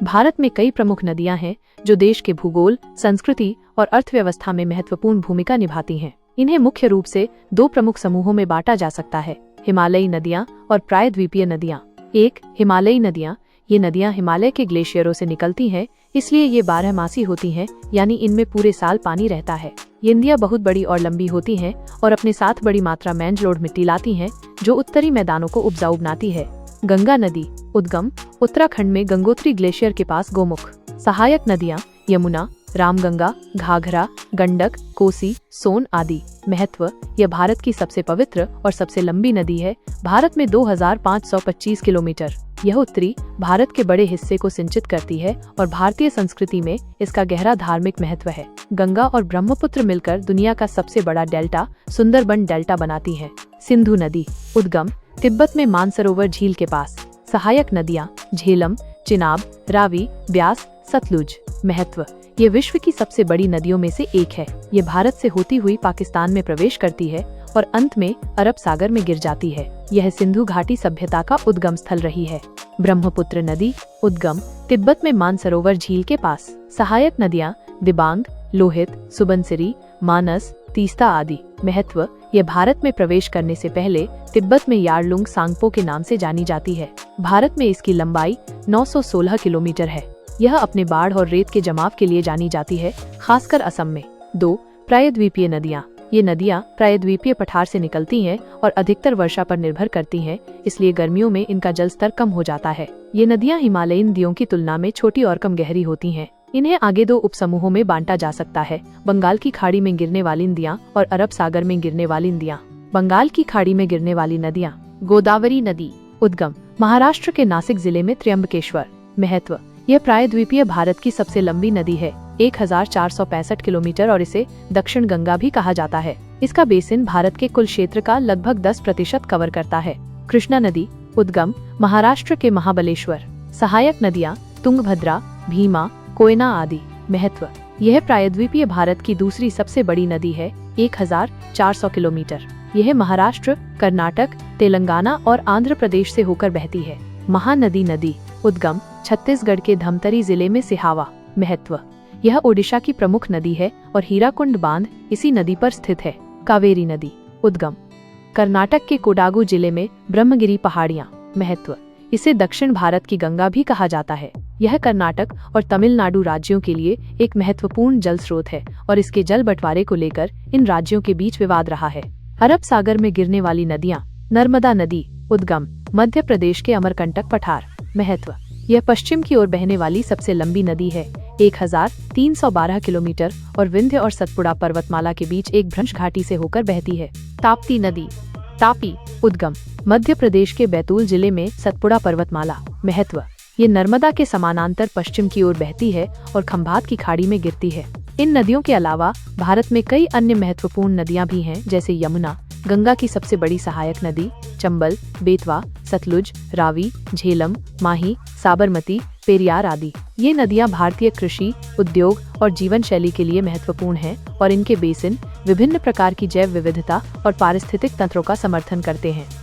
भारत में कई प्रमुख नदियां हैं जो देश के भूगोल, संस्कृति और अर्थव्यवस्था में महत्वपूर्ण भूमिका निभाती हैं। इन्हें मुख्य रूप से दो प्रमुख समूहों में बांटा जा सकता है, हिमालयी नदियां और प्रायद्वीपीय नदियां। एक, हिमालयी नदियां। ये नदियां हिमालय के ग्लेशियरों से निकलती हैं, इसलिए ये 12मासी होती हैं, यानी इनमें पूरे साल पानी रहता है। ये नदियां बहुत बड़ी और लंबी होती हैं और अपने साथ बड़ी मात्रा में लोड मिट्टी लाती हैं, जो उत्तरी मैदानों को उपजाऊ बनाती है। गंगा नदी। उद्गम उत्तराखंड में गंगोत्री ग्लेशियर के पास गोमुख। सहायक नदियां यमुना, रामगंगा, घाघरा, गंडक, कोसी, सोन आदि। महत्व, यह भारत की सबसे पवित्र और सबसे लंबी नदी है। भारत में 2525 किलोमीटर। यह उत्तरी भारत के बड़े हिस्से को सिंचित करती है और भारतीय संस्कृति में इसका गहरा धार्मिक महत्व है। गंगा और ब्रह्मपुत्र मिलकर दुनिया का सबसे बड़ा डेल्टा सुंदरबन डेल्टा बनाती हैं। सिंधु नदी। उद्गम तिब्बत में मानसरोवर झील के पास। सहायक नदियां झेलम, चिनाब, रावी, ब्यास, सतलुज। महत्व, ये विश्व की सबसे बड़ी नदियों में से एक है। ये भारत से होती हुई पाकिस्तान में प्रवेश करती है और अंत में अरब सागर में गिर जाती है। यह सिंधु घाटी सभ्यता का उद्गम स्थल रही है। ब्रह्मपुत्र नदी। उद्गम तिब्बत में मानसरोवर झील के पास। सहायक नदियां दिबांग, लोहित, सुबनसिरी, मानस, तीस्ता आदि। महत्व, यह भारत में प्रवेश करने से पहले तिब्बत में यारलुंग सांगपो के नाम से जानी जाती है। भारत में इसकी लंबाई 916 किलोमीटर है। यह अपने बाढ़ और रेत के जमाव के लिए जानी जाती है, खासकर असम में। 2. प्रायद्वीपीय नदियां। ये नदियां प्रायद्वीपीय पठार से निकलती हैं और अधिकतर वर्षा पर निर्भर करती हैं, इसलिए गर्मियों में इनका जल स्तर कम हो जाता है। ये नदियां हिमालयी नदियों की तुलना में छोटी और कम गहरी होती हैं। इन्हें आगे दो उपसमूहों में बांटा जा सकता है, बंगाल की खाड़ी में गिरने वाली नदियां और अरब सागर में गिरने वाली नदियां। बंगाल की खाड़ी में गिरने वाली नदियां। गोदावरी नदी। उद्गम महाराष्ट्र के नासिक जिले में त्र्यंबकेश्वर। महत्व, यह प्रायद्वीपीय भारत की सबसे लंबी नदी है, 1465 किलोमीटर, और इसे दक्षिण गंगा भी कहा जाता है। इसका बेसिन भारत के कुल क्षेत्र का लगभग 10% कवर करता है। कृष्णा नदी। उद्गम महाराष्ट्र के महाबलेश्वर। सहायक नदियां तुंगभद्रा, भीमा, कोयना आदि। महत्व, यह प्रायद्वीपीय भारत की दूसरी सबसे बड़ी नदी है, 1400 किलोमीटर। यह महाराष्ट्र, कर्नाटक, तेलंगाना और आंध्र प्रदेश से होकर बहती है। महानदी नदी। उद्गम छत्तीसगढ़ के धमतरी जिले में सिहावा। महत्व, यह ओडिशा की प्रमुख नदी है और हीराकुंड बांध इसी नदी पर स्थित है। कावेरी नदी। उद्गम कर्नाटक के कोडागु जिले में ब्रह्मगिरी पहाड़ियां। महत्व, इसे दक्षिण भारत की गंगा भी कहा जाता है। यह कर्नाटक और तमिलनाडु राज्यों के लिए एक महत्वपूर्ण जल स्रोत है और इसके जल बंटवारे को लेकर इन राज्यों के बीच विवाद रहा है। अरब सागर में गिरने वाली नदियां। नर्मदा नदी। उद्गम मध्य प्रदेश के अमरकंटक पठार। महत्व, यह पश्चिम की ओर बहने वाली सबसे लंबी नदी है, 1312 किलोमीटर, और विंध्य और सतपुड़ा पर्वतमाला के बीच एक भ्रंश घाटी से होकर बहती है। ताप्ती नदी। तापी। उद्गम मध्य प्रदेश के बैतूल जिले में सतपुड़ा पर्वतमाला। महत्व, ये नर्मदा के समानांतर पश्चिम की ओर बहती है और खंभात की खाड़ी में गिरती है। इन नदियों के अलावा भारत में कई अन्य महत्वपूर्ण नदियां भी हैं, जैसे यमुना, गंगा की सबसे बड़ी सहायक नदी, चंबल, बेतवा, सतलुज, रावी, झेलम, माही, साबरमती, पेरियार आदि। ये नदियां भारतीय कृषि, उद्योग और जीवन शैली के लिए महत्वपूर्ण हैं और इनके बेसिन विभिन्न प्रकार की जैव विविधता और पारिस्थितिक तंत्रों का समर्थन करते हैं।